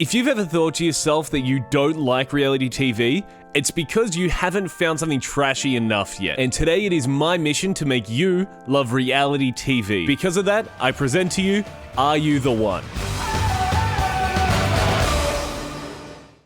If you've ever thought to yourself that you don't like reality TV, it's because you haven't found something trashy enough yet. And today it is my mission to make you love reality TV. Because of that, I present to you, Are You the One?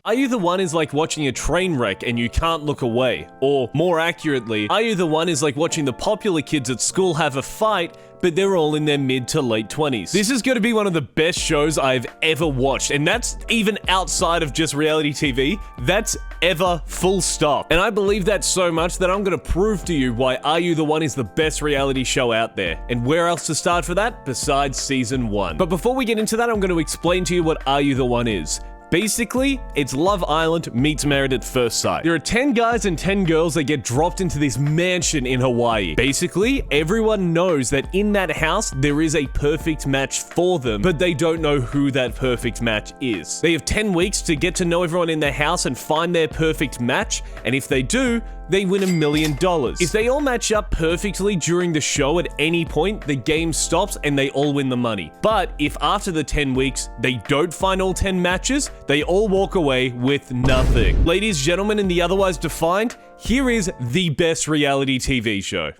Are You the One is like watching a train wreck and you can't look away. Or, more accurately, Are You the One is like watching the popular kids at school have a fight, but they're all in their mid to late 20s. This is going to be one of the best shows I've ever watched, and that's even outside of just reality TV. That's ever, full stop. And I believe that so much that I'm going to prove to you why Are You the One is the best reality show out there. And where else to start for that besides season 1? But before we get into that, I'm going to explain to you what Are You the One is. Basically, it's Love Island meets Married at First Sight. There are 10 guys and 10 girls that get dropped into this mansion in Hawaii. Basically, everyone knows that in that house, there is a perfect match for them, but they don't know who that perfect match is. They have 10 weeks to get to know everyone in their house and find their perfect match, and if they do, they win $1 million. If they all match up perfectly during the show at any point, the game stops and they all win the money. But if after the 10 weeks, they don't find all 10 matches, they all walk away with nothing. Ladies, gentlemen, and the otherwise defined, here is the best reality TV show.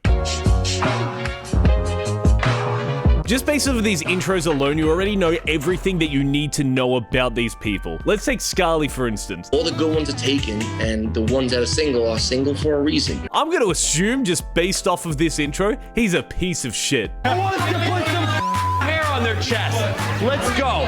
Just based off of these intros alone, you already know everything that you need to know about these people. Let's take Scarly, for instance. All the good ones are taken, and the ones that are single for a reason. I'm going to assume, just based off of this intro, he's a piece of shit. Who wants to put some hair on their chest? Let's go.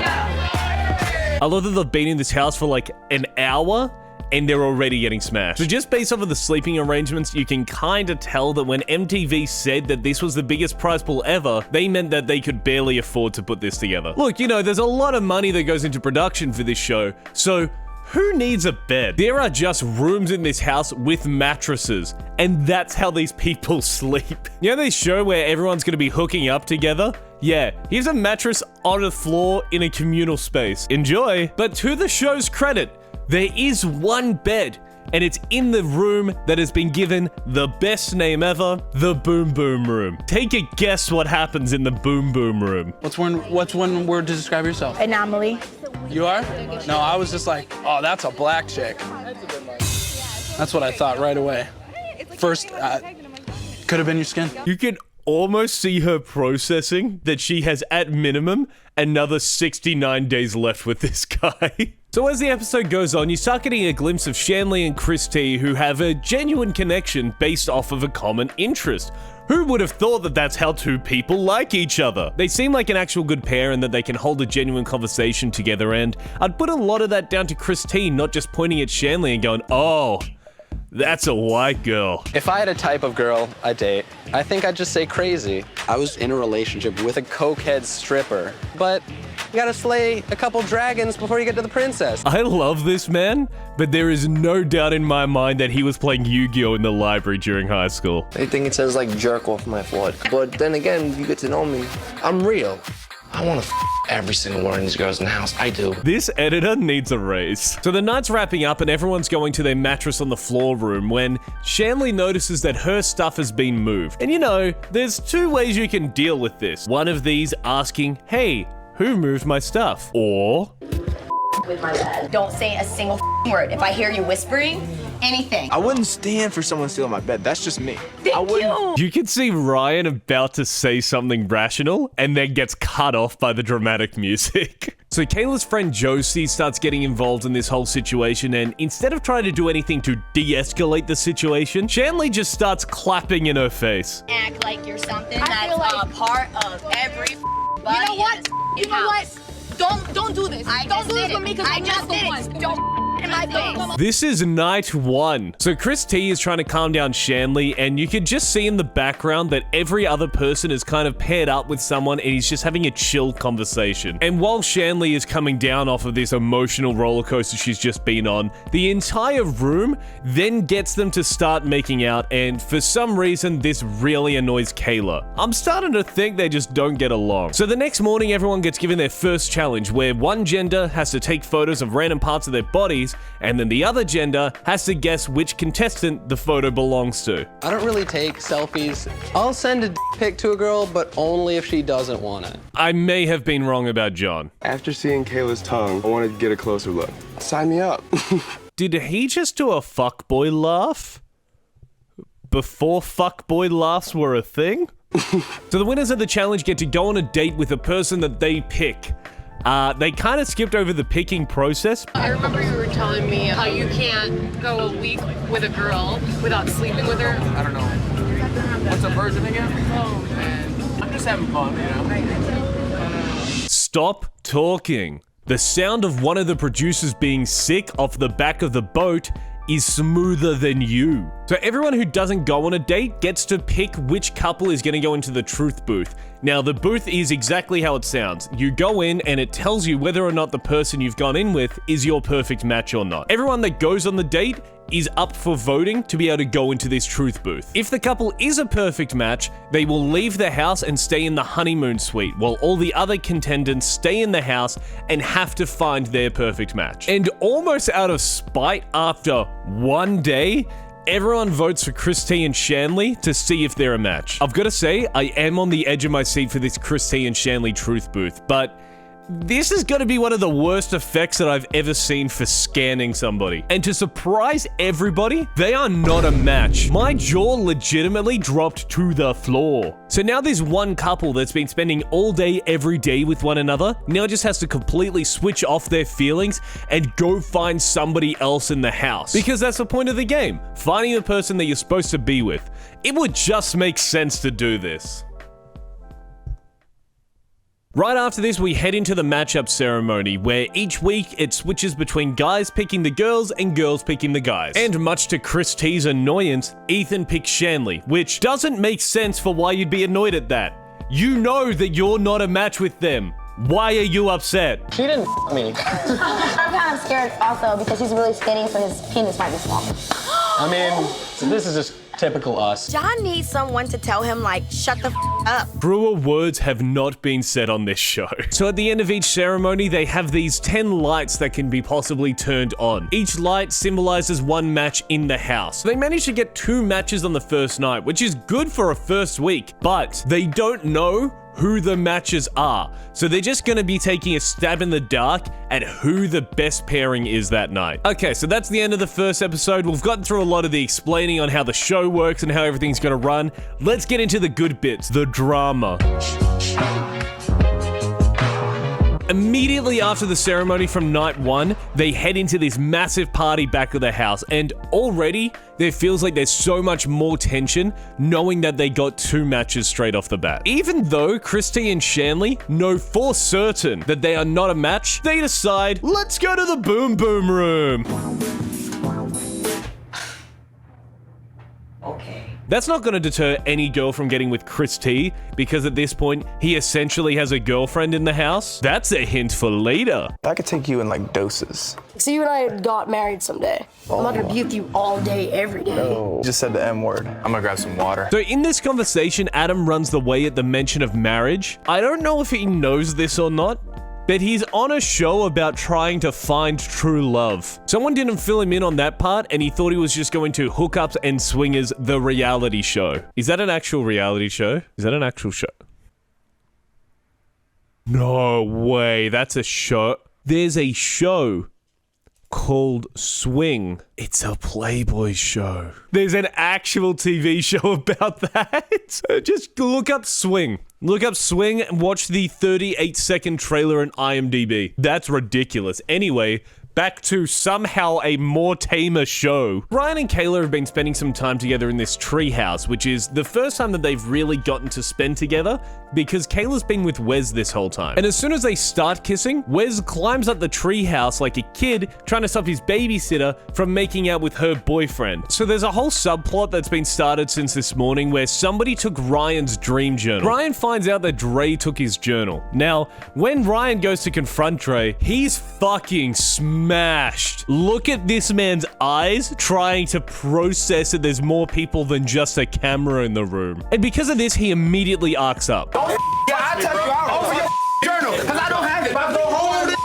I love that they've been in this house for like an hour, and they're already getting smashed. So just based off of the sleeping arrangements, you can kind of tell that when MTV said that this was the biggest prize pool ever, they meant that they could barely afford to put this together. Look, you know, there's a lot of money that goes into production for this show, so who needs a bed? There are just rooms in this house with mattresses, and that's how these people sleep. You know this show where everyone's gonna be hooking up together? Yeah, here's a mattress on a floor in a communal space. Enjoy. But to the show's credit, there is one bed, and it's in the room that has been given the best name ever, the Boom Boom Room. Take a guess what happens in the Boom Boom Room. What's one word to describe yourself? Anomaly. You are? No, I was just like, oh, that's a black chick. That's what I thought right away. First, could have been your skin. You can almost see her processing that she has, at minimum, another 69 days left with this guy. So as the episode goes on, you start getting a glimpse of Shanley and Chris T, who have a genuine connection based off of a common interest. Who would have thought that that's how two people like each other? They seem like an actual good pair and that they can hold a genuine conversation together, and I'd put a lot of that down to Chris T not just pointing at Shanley and going, oh, that's a white girl. If I had a type of girl I date, I think I'd just say crazy. I was in a relationship with a cokehead stripper, but you gotta slay a couple dragons before you get to the princess. I love this man, but there is no doubt in my mind that he was playing Yu-Gi-Oh! In the library during high school. They think it says like jerk off my floor. But then again, you get to know me. I'm real. I want to every single one of these girls in the house. I do. This editor needs a raise. So the night's wrapping up and everyone's going to their mattress on the floor room when Shanley notices that her stuff has been moved. And you know, there's two ways you can deal with this. One of these asking, hey, who moved my stuff? Or With my bed. Don't say a single word. If I hear you whispering, anything. I wouldn't stand for someone stealing my bed. That's just me. Thank you. you can see Ryan about to say something rational and then gets cut off by the dramatic music. So Kayla's friend Josie starts getting involved in this whole situation, and instead of trying to do anything to de-escalate the situation, Shanley just starts clapping in her face. Act like you're something that's a part of every. You know what? You know what? Don't do this. Don't do this with me because I'm not the one. Don't in my face. This is night 1. So Chris T is trying to calm down Shanley, and you can just see in the background that every other person is kind of paired up with someone and he's just having a chill conversation. And while Shanley is coming down off of this emotional roller coaster she's just been on, the entire room then gets them to start making out, and for some reason this really annoys Kayla. I'm starting to think they just don't get along. So the next morning everyone gets given their first challenge where one gender has to take photos of random parts of their bodies selfies, and then the other gender has to guess which contestant the photo belongs to. I don't really take selfies. I'll send a dick pic to a girl, but only if she doesn't want it. I may have been wrong about John. After seeing Kayla's tongue, I wanted to get a closer look. Sign me up. Did he just do a fuckboy laugh? Before fuckboy laughs were a thing? So the winners of the challenge get to go on a date with a person that they pick. They kind of skipped over the picking process. I remember you were telling me how you can't go a week with a girl without sleeping with her. I don't know. What's a virgin again? Oh, man. I'm just having fun, you know? Stop talking. The sound of one of the producers being sick off the back of the boat is smoother than you. So everyone who doesn't go on a date gets to pick which couple is going to go into the truth booth. Now, the booth is exactly how it sounds. You go in and it tells you whether or not the person you've gone in with is your perfect match or not. Everyone that goes on the date is up for voting to be able to go into this truth booth. If the couple is a perfect match, they will leave the house and stay in the honeymoon suite, while all the other contendants stay in the house and have to find their perfect match. And almost out of spite, after one day, everyone votes for Christy and Shanley to see if they're a match. I've got to say, I am on the edge of my seat for this Christy and Shanley truth booth, but this is going to be one of the worst effects that I've ever seen for scanning somebody. And to surprise everybody, they are not a match. My jaw legitimately dropped to the floor. So now there's one couple that's been spending all day every day with one another, now just has to completely switch off their feelings and go find somebody else in the house. Because that's the point of the game, finding the person that you're supposed to be with. It would just make sense to do this. Right after this, we head into the matchup ceremony, where each week it switches between guys picking the girls and girls picking the guys. And much to Chris T's annoyance, Ethan picks Shanley, which doesn't make sense for why you'd be annoyed at that. You know that you're not a match with them. Why are you upset? She didn't me. I'm kind of scared also because he's really skinny, so his penis might be small. I mean, this is just typical us. John needs someone to tell him, like, shut the up. Truer words have not been said on this show. So at the end of each ceremony, they have these 10 lights that can be possibly turned on. Each light symbolizes one match in the house. They managed to get 2 matches on the first night, which is good for a first week, but they don't know who the matches are. So they're just gonna be taking a stab in the dark at who the best pairing is that night. Okay, so that's the end of the first episode. We've gotten through a lot of the explaining on how the show works and how everything's gonna run. Let's get into the good bits, the drama. Immediately after the ceremony from night 1, they head into this massive party back of the house, and already there feels like there's so much more tension knowing that they got 2 matches straight off the bat. Even though Christy and Shanley know for certain that they are not a match, they decide, let's go to the boom boom room. Okay. That's not going to deter any girl from getting with Chris T, because at this point, he essentially has a girlfriend in the house. That's a hint for later. I could take you in like doses. So you and I got married someday. I'm not gonna be with you all day, every day. You just said the M word. I'm gonna grab some water. So in this conversation, Adam runs the way at the mention of marriage. I don't know if he knows this or not, but he's on a show about trying to find true love. Someone didn't fill him in on that part, and he thought he was just going to Hookups and Swingers, the reality show. Is that an actual reality show? Is that an actual show? No way, that's a show. There's a show called Swing. It's a Playboy show. There's an actual TV show about that. Just look up Swing. Look up Swing and watch the 38-second trailer on IMDb. That's ridiculous. Anyway, back to somehow a more tamer show. Ryan and Kayla have been spending some time together in this treehouse, which is the first time that they've really gotten to spend together, because Kayla's been with Wes this whole time. And as soon as they start kissing, Wes climbs up the treehouse like a kid trying to stop his babysitter from making out with her boyfriend. So there's a whole subplot that's been started since this morning where somebody took Ryan's dream journal. Ryan finds out that Dre took his journal. Now, when Ryan goes to confront Dre, he's fucking smashed. Look at this man's eyes trying to process that there's more people than just a camera in the room. And because of this, he immediately arcs up. Yeah, I tell you, I'll over your journal, because I don't have it. If I go home,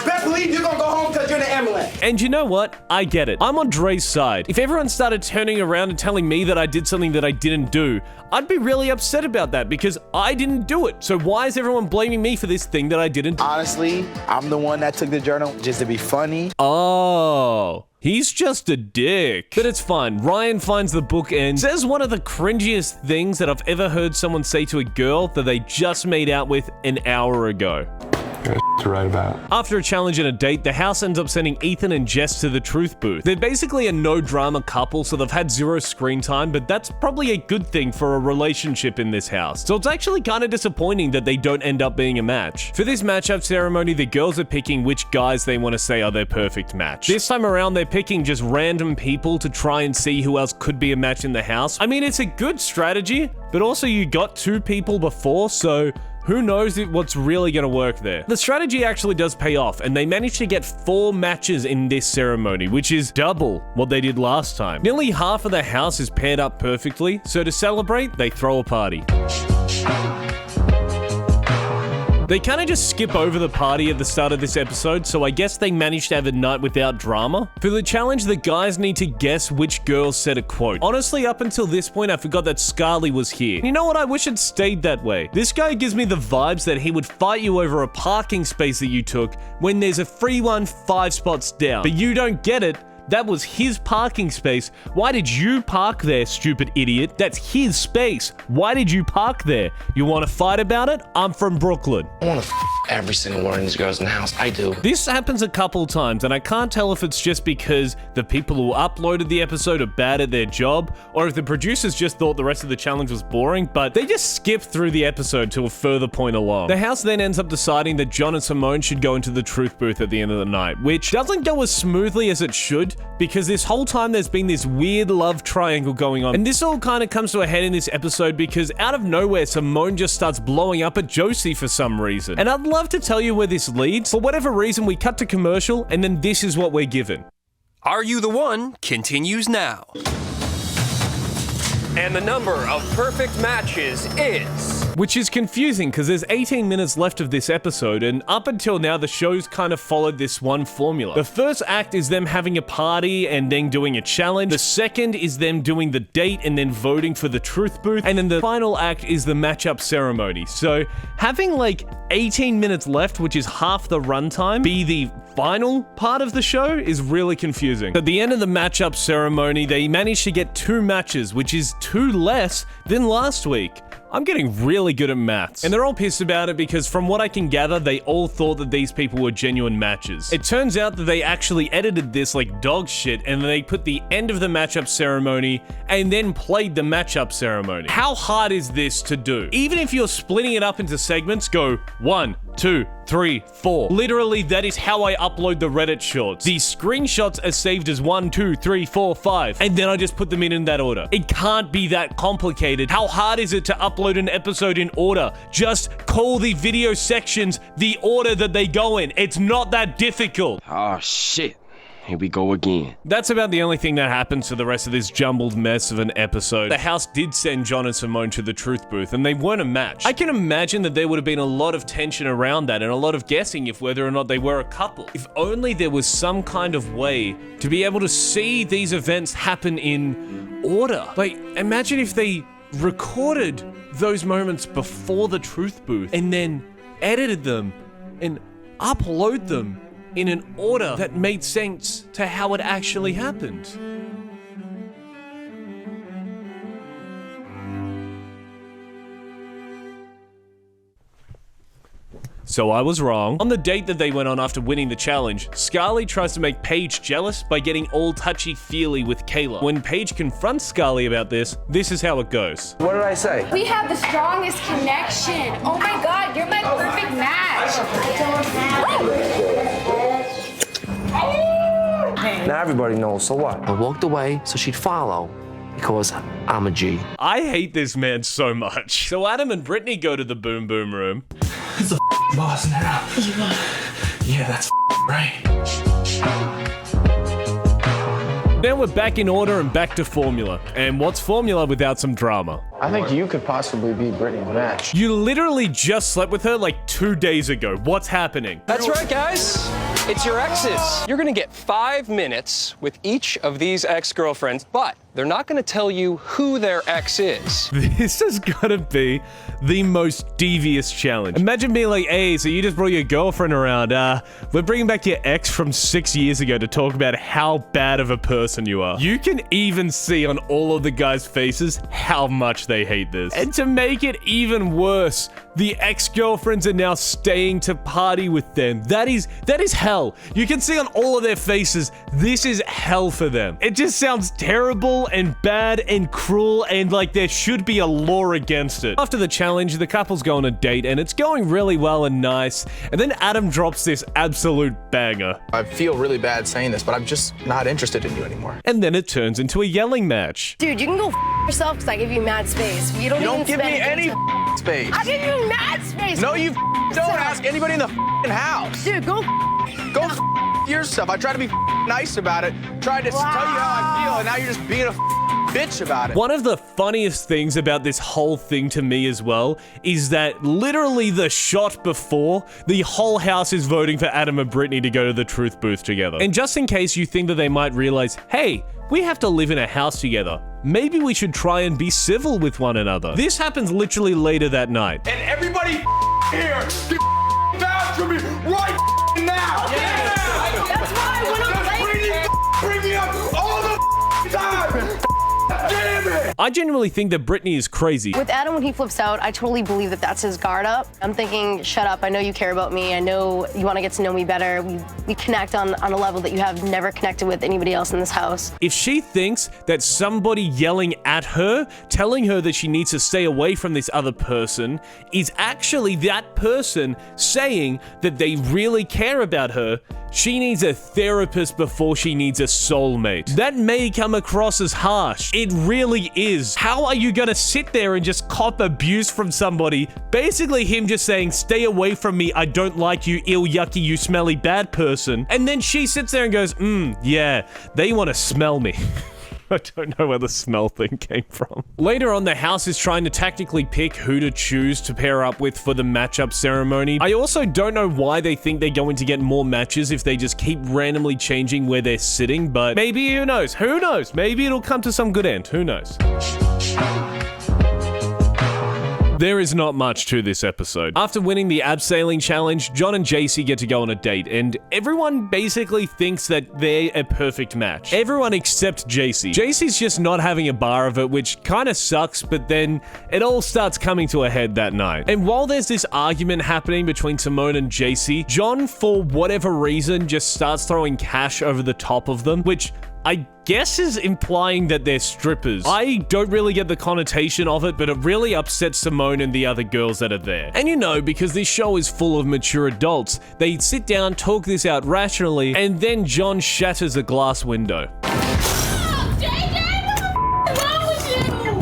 best believe you're going to go home because you're in the ambulance. And you know what? I get it. I'm on Dre's side. If everyone started turning around and telling me that I did something that I didn't do, I'd be really upset about that because I didn't do it. So why is everyone blaming me for this thing that I didn't do? Honestly, I'm the one that took the journal just to be funny. Oh. He's just a dick. But it's fine. Ryan finds the book and says one of the cringiest things that I've ever heard someone say to a girl that they just made out with an hour ago. To write about. After a challenge and a date, the house ends up sending Ethan and Jess to the truth booth. They're basically a no-drama couple, so they've had zero screen time, but that's probably a good thing for a relationship in this house. So it's actually kind of disappointing that they don't end up being a match. For this matchup ceremony, the girls are picking which guys they want to say are their perfect match. This time around, they're picking just random people to try and see who else could be a match in the house. I mean, it's a good strategy, but also you got 2 people before, so who knows what's really going to work there. The strategy actually does pay off, and they managed to get 4 matches in this ceremony, which is double what they did last time. Nearly half of the house is paired up perfectly, so to celebrate, they throw a party. They kind of just skip over the party at the start of this episode, so I guess they managed to have a night without drama. For the challenge, the guys need to guess which girl said a quote. Honestly, up until this point, I forgot that Scarly was here. You know what? I wish it stayed that way. This guy gives me the vibes that he would fight you over a parking space that you took when there's a free one 5 spots down. But you don't get it. That was his parking space. Why did you park there, stupid idiot? That's his space. Why did you park there? You want to fight about it? I'm from Brooklyn. I want to every single one of these girls in the house. I do. This happens a couple times, and I can't tell if it's just because the people who uploaded the episode are bad at their job, or if the producers just thought the rest of the challenge was boring, but they just skip through the episode to a further point along. The house then ends up deciding that John and Simone should go into the truth booth at the end of the night, which doesn't go as smoothly as it should, because this whole time there's been this weird love triangle going on. And this all kind of comes to a head in this episode because out of nowhere, Simone just starts blowing up at Josie for some reason. And I'd love to tell you where this leads. For whatever reason, we cut to commercial and then this is what we're given. Are You the One continues now. And the number of perfect matches is... Which is confusing because there's 18 minutes left of this episode, and up until now, the show's kind of followed this one formula. The first act is them having a party and then doing a challenge. The second is them doing the date and then voting for the truth booth. And then the final act is the matchup ceremony. So having like 18 minutes left, which is half the runtime, be the final part of the show is really confusing. At the end of the matchup ceremony, they managed to get 2 matches, which is 2 less than last week. I'm getting really good at maths. And they're all pissed about it because from what I can gather, they all thought that these people were genuine matches. It turns out that they actually edited this like dog shit and they put the end of the matchup ceremony and then played the matchup ceremony. How hard is this to do? Even if you're splitting it up into segments, go 1, 2, 3, 4. Literally, that is how I upload the Reddit shorts. These screenshots are saved as 1, 2, 3, 4, 5, and then I just put them in that order. It can't be that complicated. How hard is it to upload an episode in order? Just call the video sections the order that they go in. It's not that difficult. Oh, shit. Here we go again. That's about the only thing that happens to the rest of this jumbled mess of an episode. The house did send John and Simone to the truth booth, and they weren't a match. I can imagine that there would have been a lot of tension around that and a lot of guessing if whether or not they were a couple. If only there was some kind of way to be able to see these events happen in order. Like, imagine if they recorded those moments before the truth booth and then edited them and upload them in an order that made sense to how it actually happened. So I was wrong. On the date that they went on after winning the challenge, Scarly tries to make Paige jealous by getting all touchy-feely with Kayla. When Paige confronts Scarly about this, this is how it goes. What did I say? We have the strongest connection. Oh my God, you're my perfect match. Now everybody knows, so what? I walked away so she'd follow because I'm a G. I hate this man so much. So Adam and Brittany go to the boom boom room. It's the boss now. Yeah, that's right. Now we're back in order and back to formula. And what's formula without some drama? I think you could possibly be Brittany's match. You literally just slept with her like 2 days ago. What's happening? That's right, guys. It's your exes. You're gonna get 5 minutes with each of these ex-girlfriends, but they're not gonna tell you who their ex is. This has gotta be the most devious challenge. Imagine being like, hey, so you just brought your girlfriend around. We're bringing back your ex from 6 years ago to talk about how bad of a person you are. You can even see on all of the guys' faces how much they hate this. And to make it even worse, the ex-girlfriends are now staying to party with them. That is hell. You can see on all of their faces, this is hell for them. It just sounds terrible and bad and cruel, and like there should be a law against it. After the challenge, the couples go on a date and it's going really well and nice, and then Adam drops this absolute banger. I feel really bad saying this, but I'm just not interested in you anymore. And then it turns into a yelling match. Dude, you can go yourself because I give you mad space. You don't give me any space. I give you mad space. No, you don't ask anybody in the house. Dude, go yourself. I tried to be nice about it, tried to tell you how I feel, and now you're just being a bitch about it. One of the funniest things about this whole thing to me as well is that literally the shot before, the whole house is voting for Adam and Brittany to go to the truth booth together. And just in case you think that they might realize, hey, we have to live in a house together, maybe we should try and be civil with one another. This happens literally later that night. And everybody here, get vouch for me right now. Yeah. That's why I went up bring me up all the time. Damn it! I genuinely think that Brittany is crazy. With Adam, when he flips out, I totally believe that that's his guard up. I'm thinking, shut up, I know you care about me, I know you want to get to know me better. We connect on a level that you have never connected with anybody else in this house. If she thinks that somebody yelling at her, telling her that she needs to stay away from this other person, is actually that person saying that they really care about her, she needs a therapist before she needs a soulmate. That may come across as harsh. It really is. How are you gonna sit there and just cop abuse from somebody? Basically him just saying, stay away from me, I don't like you, ill, yucky, you smelly bad person. And then she sits there and goes, yeah, they wanna smell me. I don't know where the smell thing came from. Later on, the house is trying to tactically pick who to choose to pair up with for the matchup ceremony. I also don't know why they think they're going to get more matches if they just keep randomly changing where they're sitting, but maybe, who knows? Who knows? Maybe it'll come to some good end. Who knows? There is not much to this episode. After winning the abseiling challenge, John and JC get to go on a date, and everyone basically thinks that they're a perfect match. Everyone except JC. JC's just not having a bar of it, which kind of sucks, but then it all starts coming to a head that night. And while there's this argument happening between Simone and JC, John, for whatever reason, just starts throwing cash over the top of them, which I guess is implying that they're strippers. I don't really get the connotation of it, but it really upsets Simone and the other girls that are there. And you know, because this show is full of mature adults, they sit down, talk this out rationally, and then John shatters a glass window.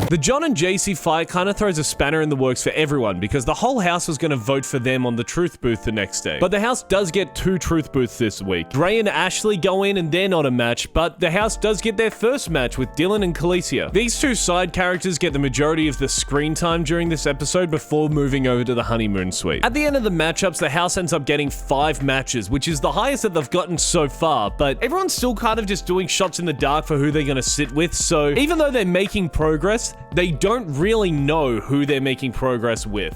The John and JC fight kind of throws a spanner in the works for everyone because the whole house was going to vote for them on the truth booth the next day. But the house does get 2 truth booths this week. Dre and Ashley go in and they're not a match, but the house does get their first match with Dylan and Khaleesi. These 2 side characters get the majority of the screen time during this episode before moving over to the honeymoon suite. At the end of the matchups, the house ends up getting 5 matches, which is the highest that they've gotten so far, but everyone's still kind of just doing shots in the dark for who they're going to sit with, so even though they're making progress, they don't really know who they're making progress with.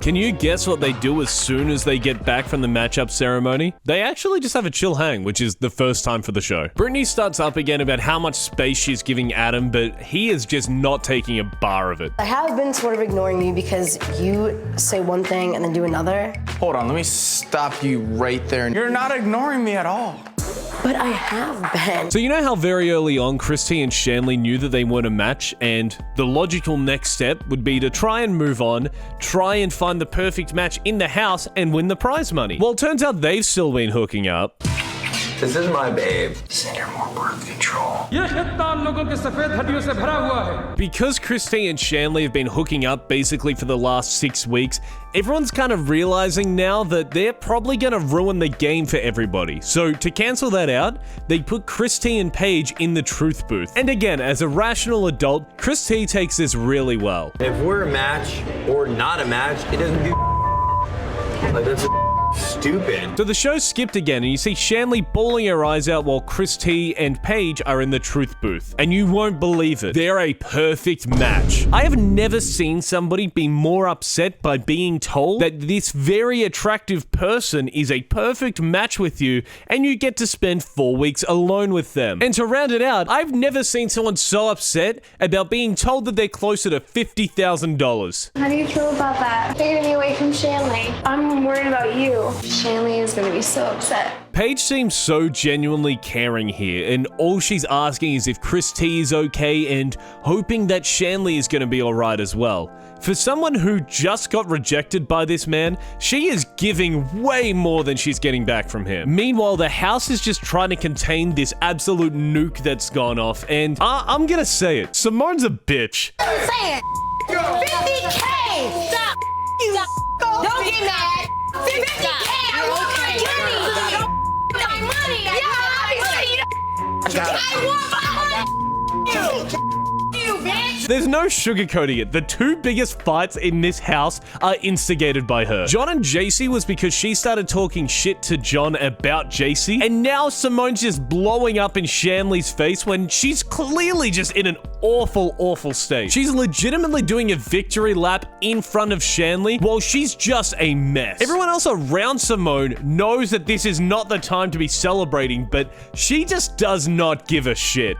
Can you guess what they do as soon as they get back from the matchup ceremony? They actually just have a chill hang, which is the first time for the show. Brittany starts up again about how much space she's giving Adam, but he is just not taking a bar of it. I have been sort of ignoring you because you say one thing and then do another. Hold on, let me stop you right there. You're not ignoring me at all. But I have been. So you know how very early on, Christy and Shanley knew that they weren't a match, and the logical next step would be to try and move on, try and find the perfect match in the house, and win the prize money. Well, it turns out they've still been hooking up. This is my babe. Send her more birth control. Because Christy and Shanley have been hooking up basically for the last 6 weeks, everyone's kind of realizing now that they're probably gonna ruin the game for everybody. So to cancel that out, they put Christy and Paige in the truth booth. And again, as a rational adult, Christy takes this really well. If we're a match or not a match, it doesn't do. Like, that's stupid. So the show skipped again, and you see Shanley bawling her eyes out while Chris T and Paige are in the truth booth. And you won't believe it, they're a perfect match. I have never seen somebody be more upset by being told that this very attractive person is a perfect match with you, and you get to spend 4 weeks alone with them. And to round it out, I've never seen someone so upset about being told that they're closer to $50,000. How do you feel about that? You're gonna be away from Shanley. I'm worried about you. Shanley is gonna be so upset. Paige seems so genuinely caring here, and all she's asking is if Chris T is okay and hoping that Shanley is gonna be alright as well. For someone who just got rejected by this man, she is giving way more than she's getting back from him. Meanwhile, the house is just trying to contain this absolute nuke that's gone off, and I'm gonna say it, Simone's a bitch. I'm saying 50K. Stop. Don't get mad. 50K. I want my money. I want my money. You bitch. There's no sugarcoating it. The two biggest fights in this house are instigated by her. John and JC was because she started talking shit to John about JC, and now Simone's just blowing up in Shanley's face when she's clearly just in an awful, awful state. She's legitimately doing a victory lap in front of Shanley while she's just a mess. Everyone else around Simone knows that this is not the time to be celebrating, but she just does not give a shit.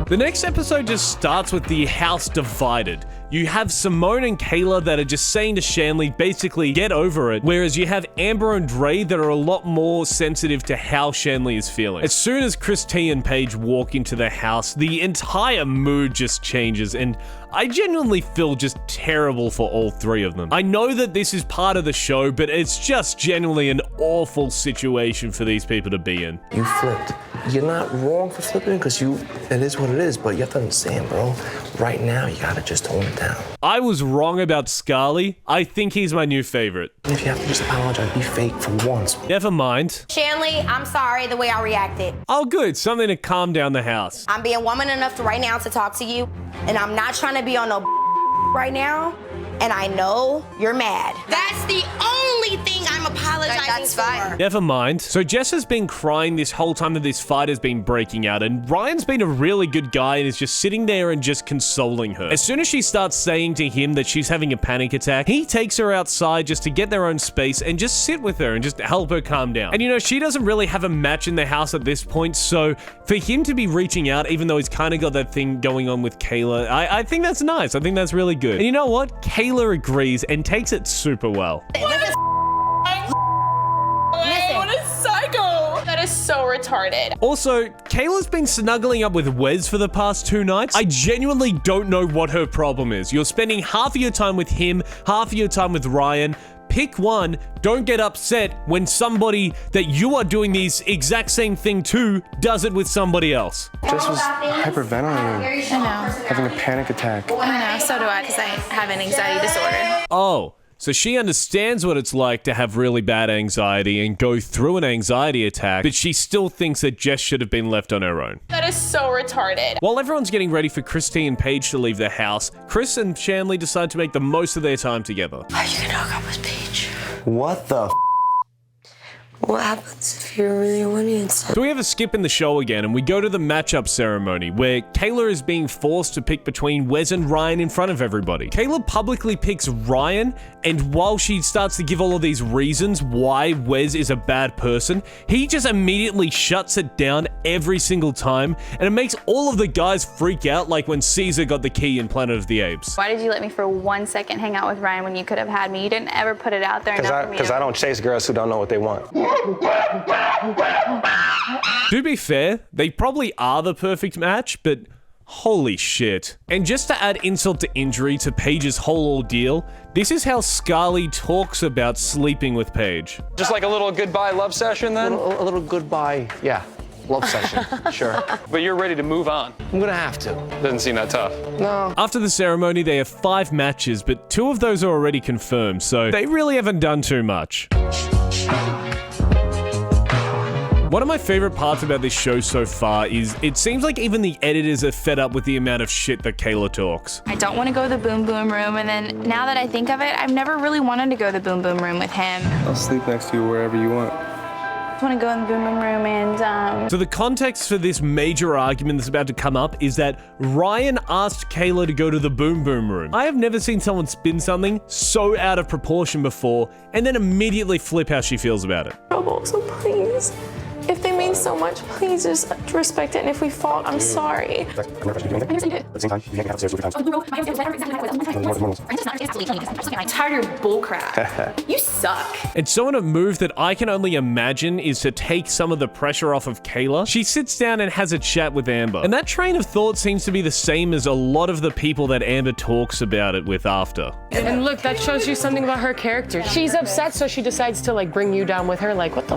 The next episode just starts with the house divided. You have Simone and Kayla that are just saying to Shanley, basically, get over it. Whereas you have Amber and Dre that are a lot more sensitive to how Shanley is feeling. As soon as Chris T and Paige walk into the house, the entire mood just changes, and I genuinely feel just terrible for all three of them. I know that this is part of the show, but it's just genuinely an awful situation for these people to be in. You flipped. You're not wrong for flipping because it is what it is, but you have to understand, bro. Right now, you gotta just tone it down. I was wrong about Scarly. I think he's my new favorite. If you have to just apologize, be fake for once. Never mind. Shanley, I'm sorry the way I reacted. Oh, good. Something to calm down the house. I'm being woman enough to right now to talk to you, and I'm not trying to be on no right now, and I know you're mad. That's the only thing I'm apologizing for. Never mind. So Jess has been crying this whole time that this fight has been breaking out, and Ryan's been a really good guy and is just sitting there and just consoling her. As soon as she starts saying to him that she's having a panic attack, he takes her outside just to get their own space and just sit with her and just help her calm down. And you know, she doesn't really have a match in the house at this point, so for him to be reaching out, even though he's kind of got that thing going on with Kayla, I think that's nice. I think that's really good. And you know what? Kayla agrees and takes it super well. What a psycho! That is so retarded. Also, Kayla's been snuggling up with Wes for the past 2 nights. I genuinely don't know what her problem is. You're spending half of your time with him, half of your time with Ryan. Pick one. Don't get upset when somebody that you are doing the exact same thing to does it with somebody else. Jess was hyperventilating, having a panic attack. I know, so do I, because I have an anxiety disorder. Oh. So she understands what it's like to have really bad anxiety and go through an anxiety attack, but she still thinks that Jess should have been left on her own. That is so retarded. While everyone's getting ready for Christy and Paige to leave the house, Chris and Shanley decide to make the most of their time together. Are you gonna hook up with Paige? What the What happens if you're really winning? So we have a skip in the show again, and we go to the matchup ceremony, where Kayla is being forced to pick between Wes and Ryan in front of everybody. Kayla publicly picks Ryan, and while she starts to give all of these reasons why Wes is a bad person, he just immediately shuts it down every single time, and it makes all of the guys freak out, like when Caesar got the key in Planet of the Apes. Why did you let me for 1 second hang out with Ryan when you could have had me? You didn't ever put it out there enough for me. Because I don't chase girls who don't know what they want. To be fair, they probably are the perfect match, but holy shit. And just to add insult to injury to Paige's whole ordeal, this is how Scarly talks about sleeping with Paige. Just like a little goodbye love session then? A little goodbye, yeah. Love session, sure. But you're ready to move on. I'm gonna have to. Doesn't seem that tough. No. After the ceremony, they have 5 matches, but 2 of those are already confirmed, so they really haven't done too much. One of my favorite parts about this show so far is it seems like even the editors are fed up with the amount of shit that Kayla talks. I don't want to go to the boom boom room, and then now that I think of it, I've never really wanted to go to the boom boom room with him. I'll sleep next to you wherever you want. I want to go in the boom boom room and So the context for this major argument that's about to come up is that Ryan asked Kayla to go to the boom boom room. I have never seen someone spin something so out of proportion before and then immediately flip how she feels about it. Trouble, so please, if they mean so much, please just respect it. And if we fought, I'm sorry. I'm tired of your bullcrap. You suck. And so in a move that I can only imagine is to take some of the pressure off of Kayla, she sits down and has a chat with Amber. And that train of thought seems to be the same as a lot of the people that Amber talks about it with after. And look, that shows you something about her character. She's upset, so she decides to like bring you down with her. Like, what the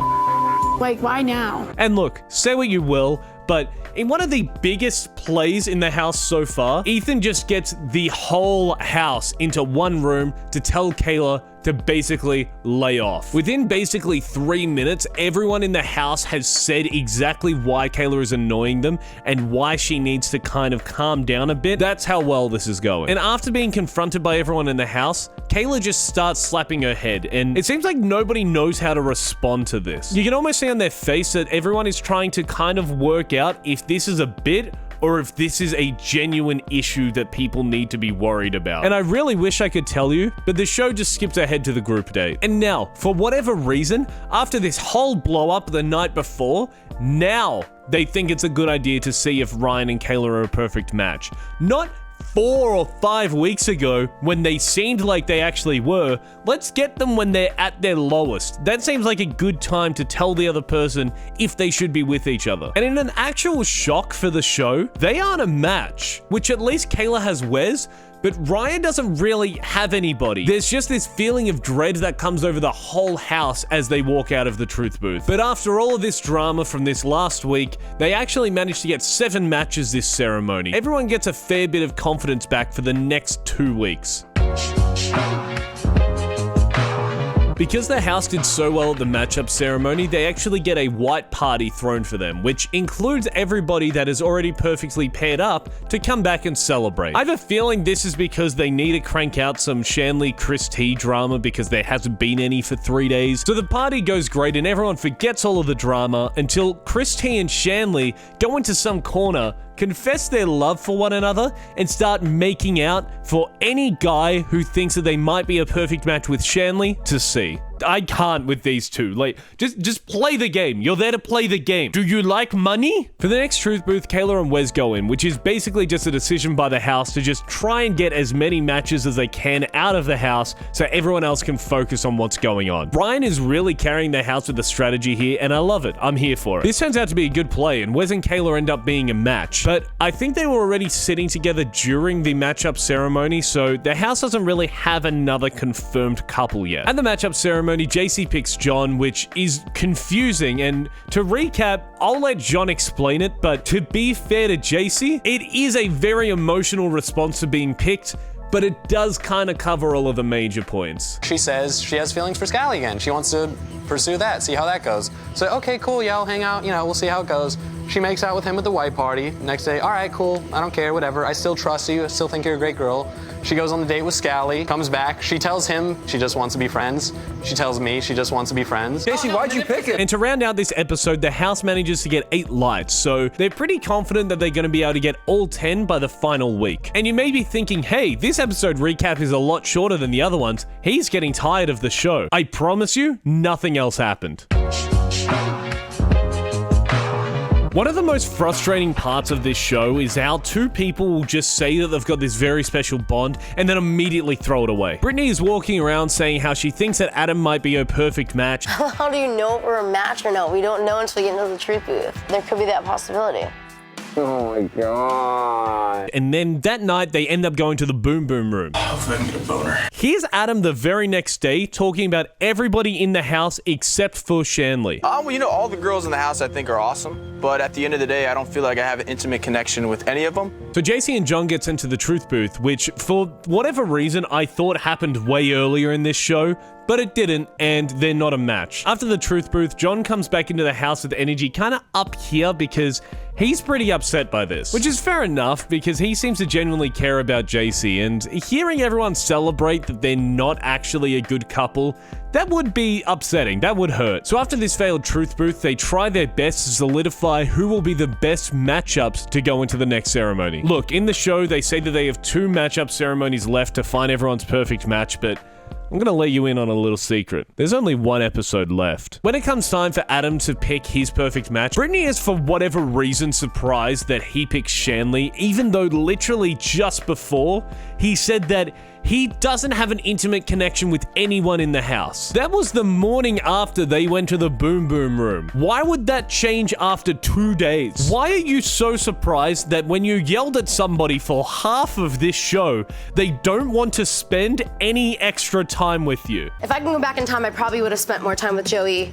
Like, why now? And look, say what you will, but in one of the biggest plays in the house so far, Ethan just gets the whole house into one room to tell Kayla to basically lay off. Within basically 3 minutes, everyone in the house has said exactly why Kayla is annoying them and why she needs to kind of calm down a bit. That's how well this is going. And after being confronted by everyone in the house, Kayla just starts slapping her head, and it seems like nobody knows how to respond to this. You can almost see on their face that everyone is trying to kind of work out if this is a bit or if this is a genuine issue that people need to be worried about. And I really wish I could tell you, but the show just skips ahead to the group date. And now, for whatever reason, after this whole blow up the night before, now they think it's a good idea to see if Ryan and Kayla are a perfect match. Not 4 or 5 weeks ago when they seemed like they actually were. Let's get them when they're at their lowest. That seems like a good time to tell the other person if they should be with each other. And in an actual shock for the show, they aren't a match, which at least Kayla has Wes, but Ryan doesn't really have anybody. There's just this feeling of dread that comes over the whole house as they walk out of the truth booth. But after all of this drama from this last week, they actually managed to get 7 matches this ceremony. Everyone gets a fair bit of confidence back for the next 2 weeks. Because the house did so well at the matchup ceremony, they actually get a white party thrown for them, which includes everybody that is already perfectly paired up to come back and celebrate. I have a feeling this is because they need to crank out some Shanley-Chris T drama because there hasn't been any for 3 days. So the party goes great and everyone forgets all of the drama until Chris T and Shanley go into some corner, confess their love for one another, and start making out for any guy who thinks that they might be a perfect match with Shanley to see. I can't with these two. Like, just play the game. You're there to play the game. Do you like money? For the next truth booth, Kayla and Wes go in, which is basically just a decision by the house to just try and get as many matches as they can out of the house so everyone else can focus on what's going on. Brian is really carrying the house with the strategy here, and I love it. I'm here for it. This turns out to be a good play, and Wes and Kayla end up being a match. But I think they were already sitting together during the matchup ceremony, so the house doesn't really have another confirmed couple yet. At the matchup ceremony, JC picks John, which is confusing, and to recap, I'll let John explain it, but to be fair to JC, it is a very emotional response to being picked, but it does kind of cover all of the major points. She says she has feelings for Scally again. She wants to pursue that, see how that goes. So, okay, cool, yeah, I'll hang out, we'll see how it goes. She makes out with him at the white party. Next day, all right, cool, I don't care, whatever. I still trust you, I still think you're a great girl. She goes on the date with Scally, comes back. She tells him she just wants to be friends. She tells me she just wants to be friends. Casey, why'd you pick it? And to round out this episode, the house manages to get 8 lights, so they're pretty confident that they're going to be able to get all 10 by the final week. And you may be thinking, hey, this episode recap is a lot shorter than the other ones. He's getting tired of the show. I promise you, nothing else happened. One of the most frustrating parts of this show is how 2 people will just say that they've got this very special bond and then immediately throw it away. Brittany is walking around saying how she thinks that Adam might be her perfect match. How do you know if we're a match or not? We don't know until we get into the truth booth. There could be that possibility. Oh my god. And then that night, they end up going to the boom boom room. Hopefully I can get a boner. Here's Adam the very next day talking about everybody in the house except for Shanley. Well, all the girls in the house I think are awesome, but at the end of the day, I don't feel like I have an intimate connection with any of them. So JC and John gets into the truth booth, which for whatever reason I thought happened way earlier in this show, but it didn't, and they're not a match. After the truth booth, John comes back into the house with energy kind of up here because he's pretty upset by this, which is fair enough because he seems to genuinely care about JC, and hearing everyone celebrate that they're not actually a good couple, that would be upsetting, that would hurt. So after this failed truth booth, they try their best to solidify who will be the best matchups to go into the next ceremony. Look, in the show, they say that they have 2 matchup ceremonies left to find everyone's perfect match, but I'm gonna let you in on a little secret. There's only 1 episode left. When it comes time for Adam to pick his perfect match, Brittany is for whatever reason surprised that he picks Shanley, even though literally just before, he said that he doesn't have an intimate connection with anyone in the house. That was the morning after they went to the Boom Boom Room. Why would that change after 2 days? Why are you so surprised that when you yelled at somebody for half of this show, they don't want to spend any extra time with you? If I can go back in time, I probably would have spent more time with Joey.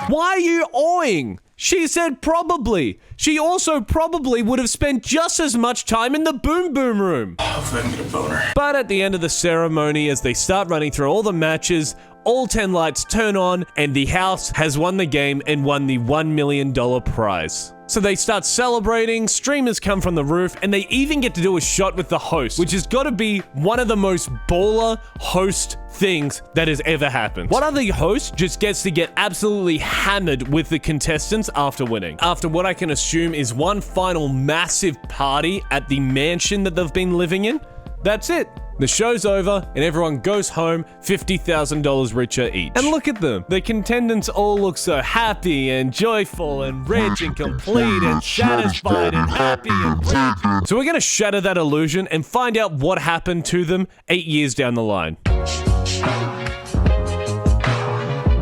Why are you awing? She said probably. She also probably would have spent just as much time in the Boom Boom Room. Hopefully I can get a boner. But at the end of the ceremony, as they start running through all the matches, all 10 lights turn on, and the house has won the game and won the $1 million prize. So they start celebrating, streamers come from the roof, and they even get to do a shot with the host, which has got to be one of the most baller host things that has ever happened. One other host just gets to get absolutely hammered with the contestants after winning. After what I can assume is one final massive party at the mansion that they've been living in, that's it. The show's over and everyone goes home $50,000 richer each. And look at them. The contendants all look so happy and joyful and rich and complete and satisfied and happy and rich. So we're gonna shatter that illusion and find out what happened to them 8 years down the line.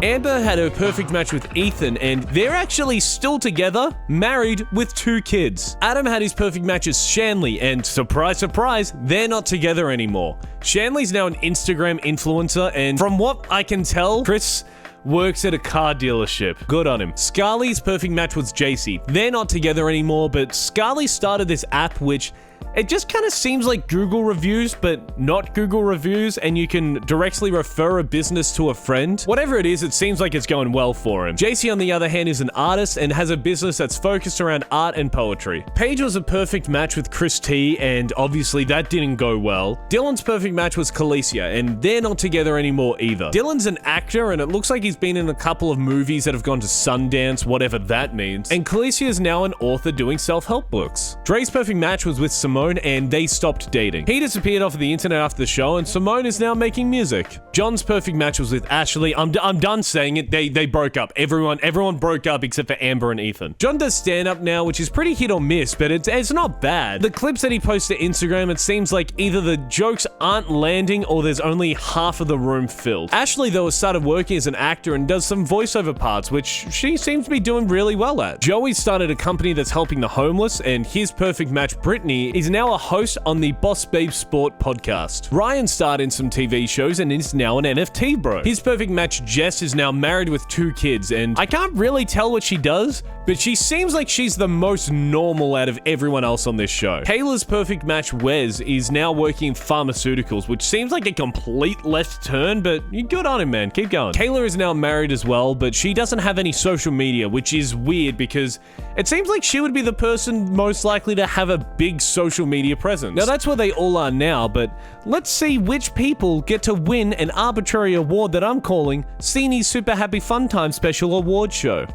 Amber had her perfect match with Ethan, and they're actually still together, married with 2 kids. Adam had his perfect match as Shanley, and surprise, surprise, they're not together anymore. Shanley's now an Instagram influencer, and from what I can tell, Chris works at a car dealership. Good on him. Scarly's perfect match was JC. They're not together anymore, but Scarly started this app which it just kind of seems like Google reviews, but not Google reviews, and you can directly refer a business to a friend. Whatever it is, it seems like it's going well for him. JC, on the other hand, is an artist and has a business that's focused around art and poetry. Paige was a perfect match with Chris T, and obviously that didn't go well. Dylan's perfect match was Khaleesi, and they're not together anymore either. Dylan's an actor, and it looks like he's been in a couple of movies that have gone to Sundance, whatever that means. And Khaleesi is now an author doing self-help books. Dre's perfect match was with Simone, and they stopped dating. He disappeared off of the internet after the show, and Simone is now making music. John's perfect match was with Ashley. I'm done saying it. They broke up. Everyone broke up except for Amber and Ethan. John does stand-up now, which is pretty hit or miss, but it's not bad. The clips that he posts to Instagram, it seems like either the jokes aren't landing or there's only half of the room filled. Ashley, though, has started working as an actor and does some voiceover parts, which she seems to be doing really well at. Joey started a company that's helping the homeless, and his perfect match, Brittany, is now a host on the Boss Babe Sport podcast. Ryan starred in some TV shows and is now an NFT bro. His perfect match, Jess, is now married with 2 kids, and I can't really tell what she does, but she seems like she's the most normal out of everyone else on this show. Kayla's perfect match, Wes, is now working in pharmaceuticals, which seems like a complete left turn, but you're good on him, man. Keep going. Kayla is now married as well, but she doesn't have any social media, which is weird because it seems like she would be the person most likely to have a big social media presence. Now, that's where they all are now, but let's see which people get to win an arbitrary award that I'm calling Scenie's Super Happy Fun Time Special Award Show.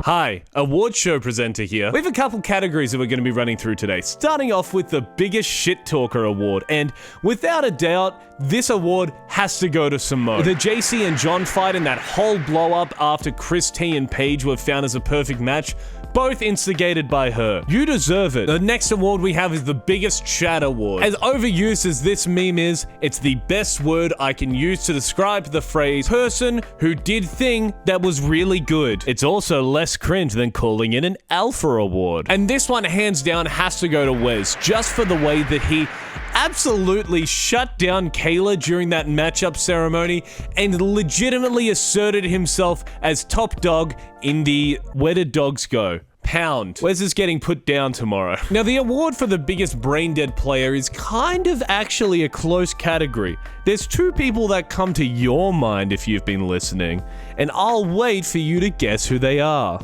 Hi, award show presenter here. We have a couple categories that we're going to be running through today, starting off with the biggest shit talker award, and without a doubt, this award has to go to Simone. The JC and John fight and that whole blow up after Chris T and Paige were found as a perfect match, both instigated by her. You deserve it. The next award we have is the biggest chat award. As overused as this meme is, it's the best word I can use to describe the phrase person who did thing that was really good. It's also less cringe than calling it an alpha award. And this one hands down has to go to Wes, just for the way that he absolutely shut down Kayla during that matchup ceremony and legitimately asserted himself as top dog in the Where Did Dogs Go? pound. Wes is getting put down tomorrow. Now, the award for the biggest brain dead player is kind of actually a close category. There's two people that come to your mind if you've been listening, and I'll wait for you to guess who they are.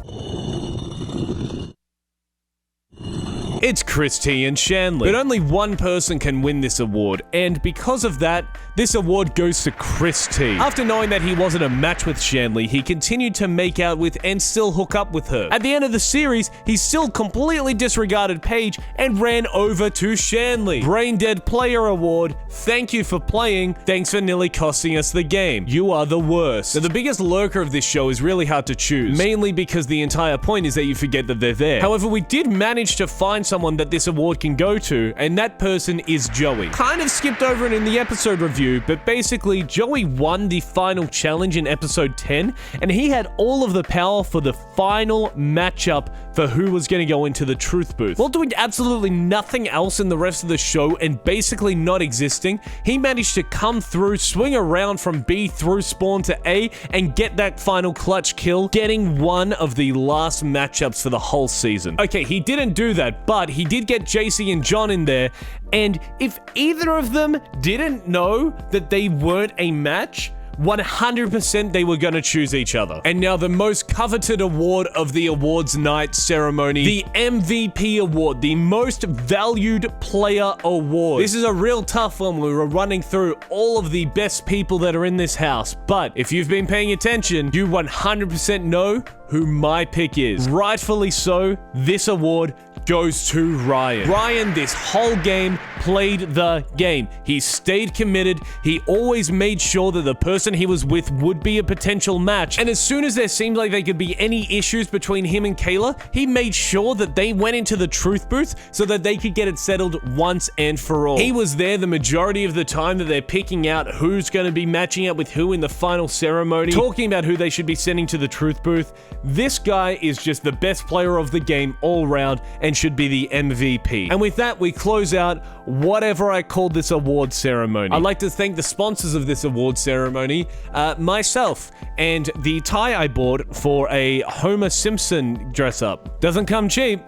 It's Christy and Shanley. But only one person can win this award, and because of that, this award goes to Chris T. After knowing that he wasn't a match with Shanley, he continued to make out with and still hook up with her. At the end of the series, he still completely disregarded Paige and ran over to Shanley. Brain Dead Player Award, thank you for playing, thanks for nearly costing us the game. You are the worst. Now, the biggest lurker of this show is really hard to choose, mainly because the entire point is that you forget that they're there. However, we did manage to find someone that this award can go to, and that person is Joey. Kind of skipped over it in the episode review, but basically Joey won the final challenge in episode 10, and he had all of the power for the final matchup for who was going to go into the truth booth. While doing absolutely nothing else in the rest of the show and basically not existing, he managed to come through, swing around from B through spawn to A, and get that final clutch kill, getting one of the last matchups for the whole season. Okay, he didn't do that, but he did get JC and John in there, and if either of them didn't know that they weren't a match, 100% they were gonna choose each other. And now the most coveted award of the awards night ceremony, the MVP award, the most valued player award. This is a real tough one. We were running through all of the best people that are in this house, but if you've been paying attention, you 100% know who my pick is. Rightfully so, this award goes to Ryan. Ryan, this whole game, played the game. He stayed committed. He always made sure that the person he was with would be a potential match. And as soon as there seemed like there could be any issues between him and Kayla, he made sure that they went into the truth booth so that they could get it settled once and for all. He was there the majority of the time that they're picking out who's going to be matching up with who in the final ceremony, talking about who they should be sending to the truth booth. This guy is just the best player of the game all round and should be the MVP. And with that, we close out whatever I called this award ceremony. I'd like to thank the sponsors of this award ceremony, myself, and the tie I bought for a Homer Simpson dress up. Doesn't come cheap.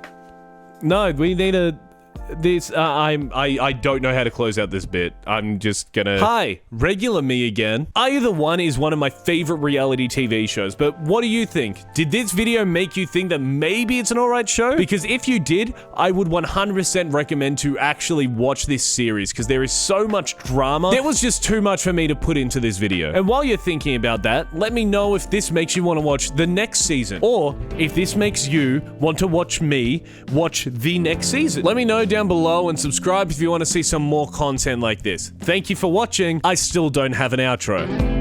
No, we need a... I don't know how to close out this bit. I'm just gonna... Hi, regular me again. Are You the One is one of my favorite reality TV shows, but what do you think? Did this video make you think that maybe it's an alright show? Because if you did, I would 100% recommend to actually watch this series, because there is so much drama. There was just too much for me to put into this video. And while you're thinking about that, let me know if this makes you want to watch the next season, or if this makes you want to watch me watch the next season. Let me know down below and subscribe if you want to see some more content like this. Thank you for watching. I still don't have an outro.